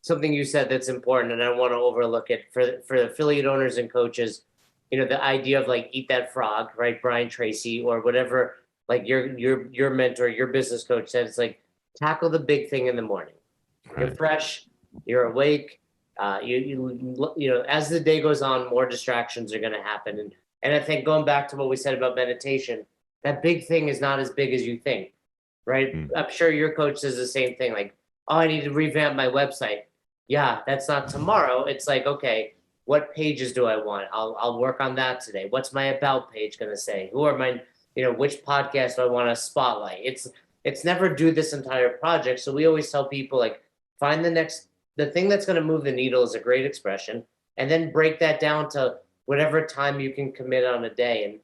something you said that's important, and I don't want to overlook it for affiliate owners and coaches. The idea of like eat that frog, right? Brian Tracy or whatever, like your mentor, your business coach said, it's like tackle the big thing in the morning. You're Right. fresh, you're awake. As the day goes on, more distractions are going to happen, and I think going back to what we said about meditation, that big thing is not as big as you think, right? Mm. I'm sure your coach says the same thing, like, oh, I need to revamp my website. Yeah, that's not tomorrow. It's like, okay, what pages do I want? I'll work on that today. What's my about page going to say? Who are my, which podcast do I want to spotlight? It's never do this entire project. So we always tell people like find the thing that's going to move the needle is a great expression, and then break that down to whatever time you can commit on a day. And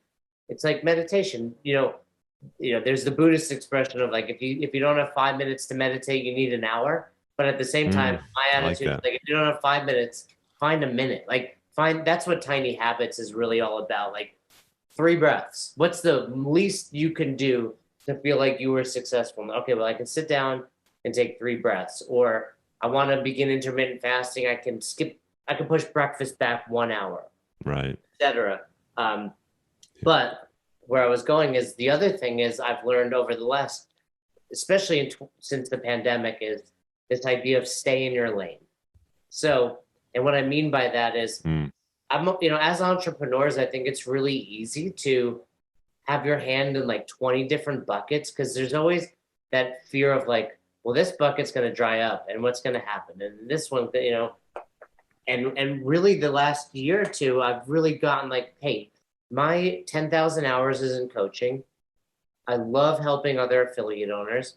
it's like meditation. There's the Buddhist expression of like if you don't have 5 minutes to meditate, you need an hour. But at the same time, my I like attitude is that. like if you don't have 5 minutes, find a minute. Like find that's what tiny habits is really all about. Like 3 breaths. What's the least you can do to feel like you were successful? Okay, well I can sit down and take 3 breaths. Or I want to begin intermittent fasting. I can push breakfast back 1 hour, Right. etc. But where I was going is the other thing is I've learned over the last, especially since the pandemic, is this idea of stay in your lane. So, and what I mean by that is, Mm. as entrepreneurs, I think it's really easy to have your hand in like 20 different buckets because there's always that fear of like, well, this bucket's going to dry up and what's going to happen. And this one, and really the last year or two, I've really gotten like, hey, my 10,000 hours is in coaching. I love helping other affiliate owners.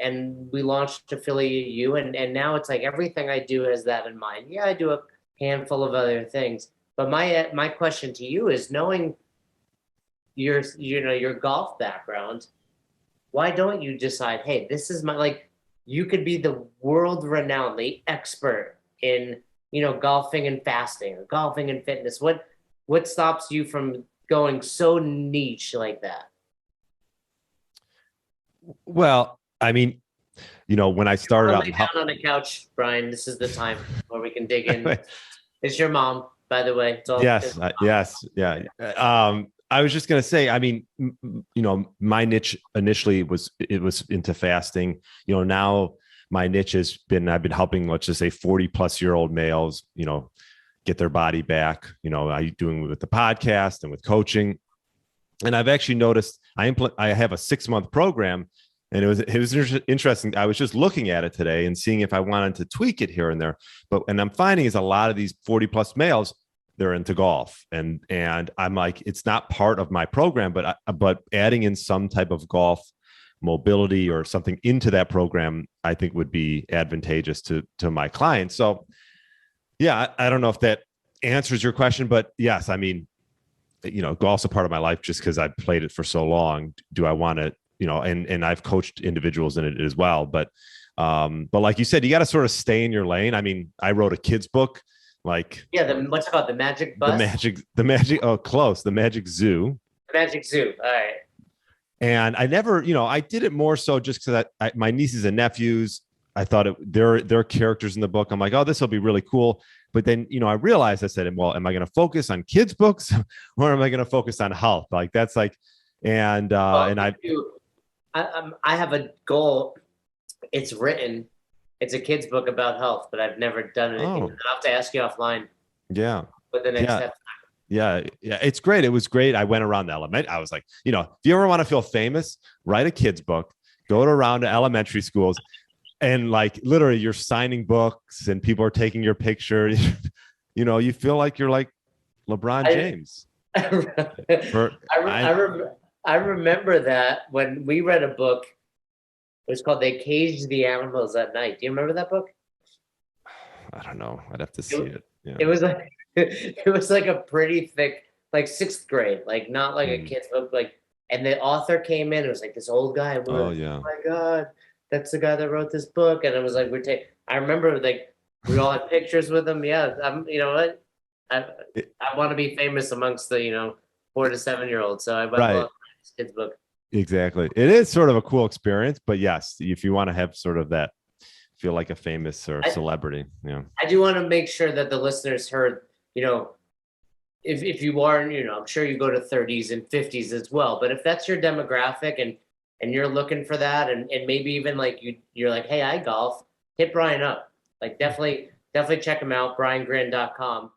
And we launched Affiliate U, and now it's like everything I do has that in mind. Yeah, I do a handful of other things, but my question to you is, knowing your golf background, why don't you decide, hey, this is my like, you could be the world renowned, the expert in golfing and fasting or golfing and fitness. What stops you from going so niche like that? Well, I mean, when I started Want out to in lay down on the couch, Brian? This is the time where we can dig in. It's your mom, by the way. It's all yes, yes, yeah. I was just gonna say, I mean, my niche initially was into fasting. Now my niche has been I've been helping, let's just say, 40+ year old males, get their body back. I doing with the podcast and with coaching, and I've actually noticed I have a 6 month program, and it was interesting. I was just looking at it today and seeing if I wanted to tweak it here and there, and I'm finding is a lot of these 40+ males, they're into golf, and I'm like, it's not part of my program, but adding in some type of golf mobility or something into that program, I think would be advantageous to my clients. So yeah, I don't know if that answers your question, but yes, I mean, golf's a part of my life just because I played it for so long. Do I want to, and I've coached individuals in it as well. But like you said, you got to sort of stay in your lane. I mean, I wrote a kid's book, like yeah. What's it called? The Magic Bus? The Magic Zoo. The Magic Zoo. All right. And I never, I did it more so just because my nieces and nephews, I thought they're characters in the book. I'm like, oh, this will be really cool. But then, I realized, I said, well, am I going to focus on kids' books or am I going to focus on health? Like that's like, and Well, and I I have a goal. It's written. It's a kid's book about health, but I've never done anything. oh I'll have to ask you offline yeah what the next yeah step. yeah, it's great. It was great. I went around the element. I was like, if you ever want to feel famous, write a kid's book, go around to elementary schools, and like literally you're signing books and people are taking your picture. You feel like you're like LeBron I James. For I, I rem- I remember that when we read a book. It was called "They Caged the Animals at Night." Do you remember that book? I don't know. I'd have to see It, it. Yeah. it was like it was like a pretty thick, like sixth grade, like not like a Mm. kid's book, like. And the author came in. It was like this old guy. And we were Oh like, yeah. "Oh my god, that's the guy that wrote this book." And it was like I remember like we all had pictures with him. Yeah, you know what? I It- I want to be famous amongst the 4 to 7 year olds. So I went right. well, this kid's book. Exactly. It is sort of a cool experience, but yes, if you want to have sort of that feel like a famous or I- celebrity. Yeah. I do want to make sure that the listeners heard, you know, if you are, you know, I'm sure you go to 30s and 50s as well, but if that's your demographic and you're looking for that and maybe even like you're like, hey, I golf, hit Brian up. Like definitely check him out, briangrin.com.